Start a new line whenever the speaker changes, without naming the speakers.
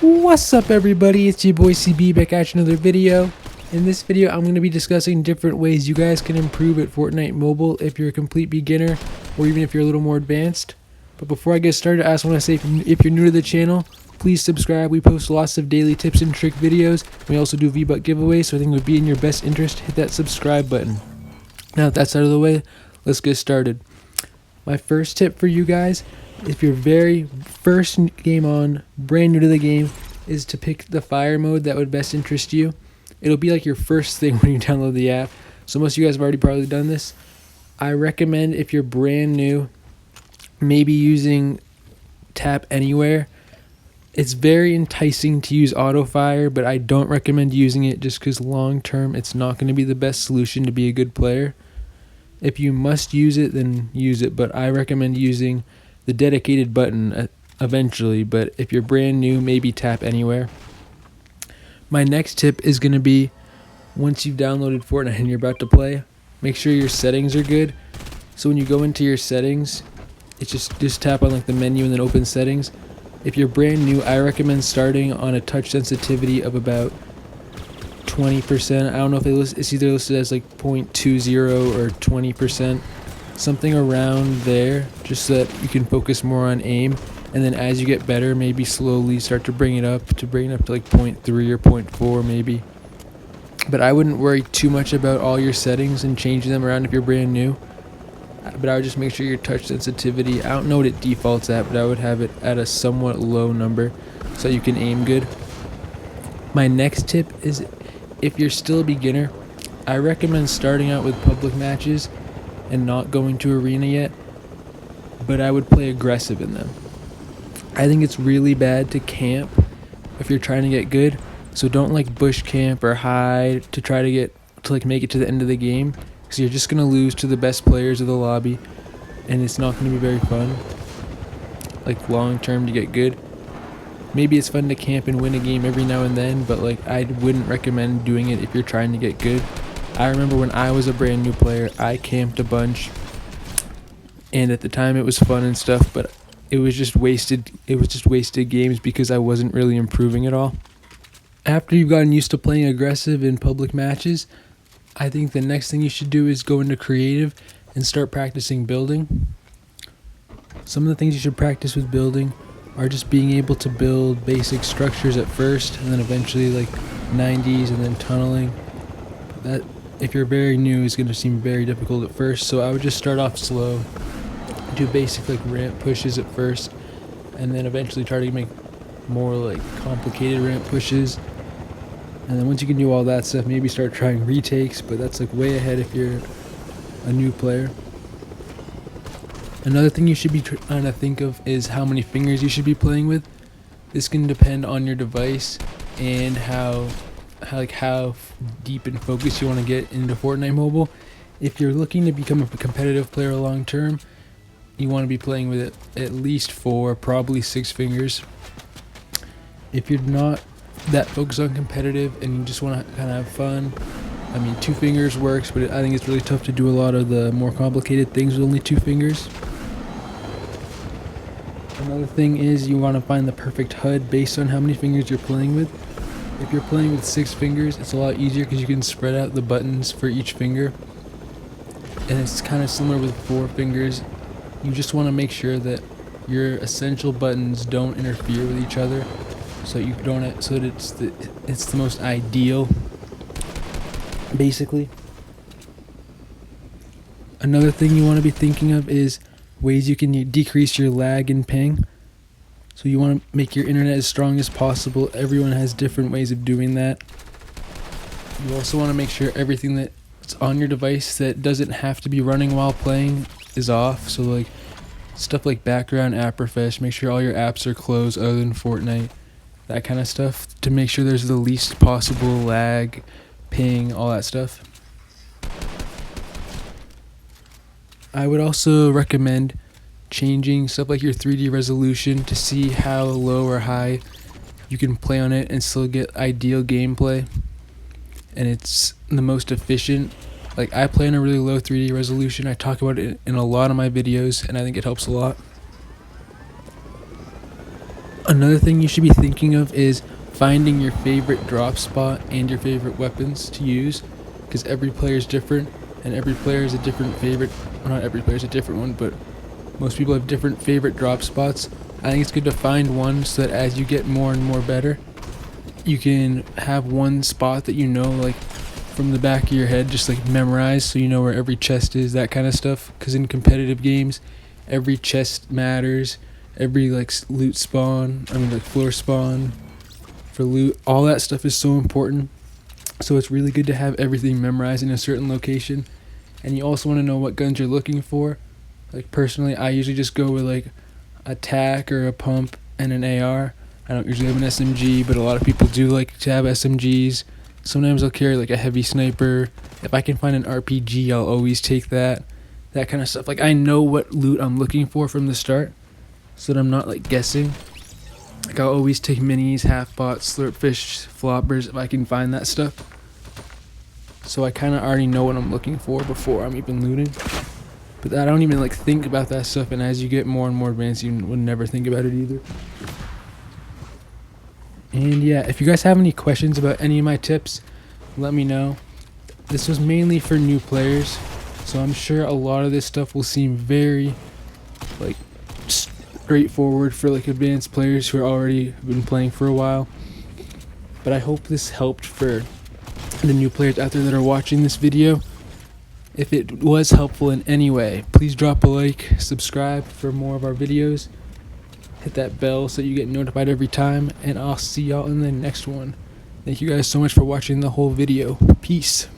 What's up everybody, it's your boy CB back at another video. In this video I'm going to be discussing different ways you guys can improve at Fortnite Mobile if you're a complete beginner or even if you're a little more advanced. But before I get started, I just want to say if you're new to the channel, please subscribe. We post lots of daily tips and trick videos. We also do V-Buck giveaways, so I think it would be in your best interest to hit that subscribe button. Now that that's out of the way, let's get started. My first tip for you guys, if you're very first game on, brand new to the game, is to pick the fire mode that would best interest you. It'll be like your first thing when you download the app, so most of you guys have already probably done this. I recommend, if you're brand new, maybe using tap anywhere. It's very enticing to use auto fire, but I don't recommend using it just because long term it's not going to be the best solution to be a good player. If you must use it, then use it, but I recommend using the dedicated button eventually. But if you're brand new, maybe tap anywhere. My next tip is going to be, once you've downloaded Fortnite and you're about to play, make sure your settings are good. So when you go into your settings, it's just tap on like the menu and then open settings. If you're brand new, I recommend starting on a touch sensitivity of about 20%. I don't know if it's either listed as like 0.20 or 20%, something around there, just so that you can focus more on aim. And then as you get better, maybe slowly start to bring it up to like 0.3 or 0.4 maybe. But I wouldn't worry too much about all your settings and changing them around if you're brand new. But I would just make sure your touch sensitivity, I don't know what it defaults at, but I would have it at a somewhat low number so you can aim good. My next tip is, if you're still a beginner, I recommend starting out with public matches and not going to arena yet, but I would play aggressive in them. I think it's really bad to camp if you're trying to get good, so don't like bush camp or hide to try to make it to the end of the game, because you're just going to lose to the best players of the lobby and it's not going to be very fun like long term to get good. Maybe it's fun to camp and win a game every now and then, but like I wouldn't recommend doing it if you're trying to get good. I remember when I was a brand new player, I camped a bunch, and at the time it was fun and stuff, but it was just wasted games because I wasn't really improving at all. After you've gotten used to playing aggressive in public matches, I think the next thing you should do is go into creative and start practicing building. Some of the things you should practice with building are just being able to build basic structures at first, and then eventually like 90s and then tunneling. That, if you're very new, is going to seem very difficult at first, so I would just start off slow, do basic like ramp pushes at first, and then eventually try to make more like complicated ramp pushes. And then once you can do all that stuff, maybe start trying retakes, but that's like way ahead if you're a new player. Another thing you should be trying to think of is how many fingers you should be playing with. This can depend on your device and how deep in focus you want to get into Fortnite Mobile. If you're looking to become a competitive player long term, you want to be playing with it at least 4, probably 6 fingers. If you're not that focused on competitive and you just want to kind of have fun, I mean 2 fingers works, but I think it's really tough to do a lot of the more complicated things with only 2 fingers. Another thing is, you want to find the perfect HUD based on how many fingers you're playing with. If you're playing with 6 fingers, it's a lot easier because you can spread out the buttons for each finger. And it's kind of similar with 4 fingers. You just want to make sure that your essential buttons don't interfere with each other, so that it's the most ideal, basically. Another thing you want to be thinking of is ways you can decrease your lag and ping. So you want to make your internet as strong as possible. Everyone has different ways of doing that. You also want to make sure everything that's on your device that doesn't have to be running while playing is off. So like stuff like background app refresh, make sure all your apps are closed other than Fortnite, that kind of stuff, to make sure there's the least possible lag, ping, all that stuff. I would also recommend changing stuff like your 3D resolution to see how low or high you can play on it and still get ideal gameplay, and it's the most efficient. Like, I play on a really low 3D resolution. I talk about it in a lot of my videos, and I think it helps a lot. Another thing you should be thinking of is finding your favorite drop spot and your favorite weapons to use, because every player is different and every player is a different favorite. Well, not every player is a different one, but most people have different favorite drop spots. I think it's good to find one so that as you get more and more better, you can have one spot that you know, like from the back of your head, just like memorize, so you know where every chest is, that kind of stuff. Because in competitive games, every chest matters, every like loot spawn, like floor spawn for loot, all that stuff is so important. So it's really good to have everything memorized in a certain location. And you also want to know what guns you're looking for. Like personally, I usually just go with like a tac or a pump and an AR. I don't usually have an SMG, but a lot of people do like to have SMGs. Sometimes I'll carry like a heavy sniper. If I can find an RPG, I'll always take that. That kind of stuff. Like I know what loot I'm looking for from the start, so that I'm not like guessing. Like I'll always take minis, half bots, slurpfish, floppers if I can find that stuff. So I kind of already know what I'm looking for before I'm even looting. But I don't even like think about that stuff, and as you get more and more advanced, you would never think about it either. And yeah, if you guys have any questions about any of my tips, let me know. This was mainly for new players, so I'm sure a lot of this stuff will seem very like straightforward for like advanced players who are already been playing for a while. But I hope this helped for the new players out there that are watching this video. If it was helpful in any way, please drop a like, subscribe for more of our videos, hit that bell so you get notified every time, and I'll see y'all in the next one. Thank you guys so much for watching the whole video. Peace.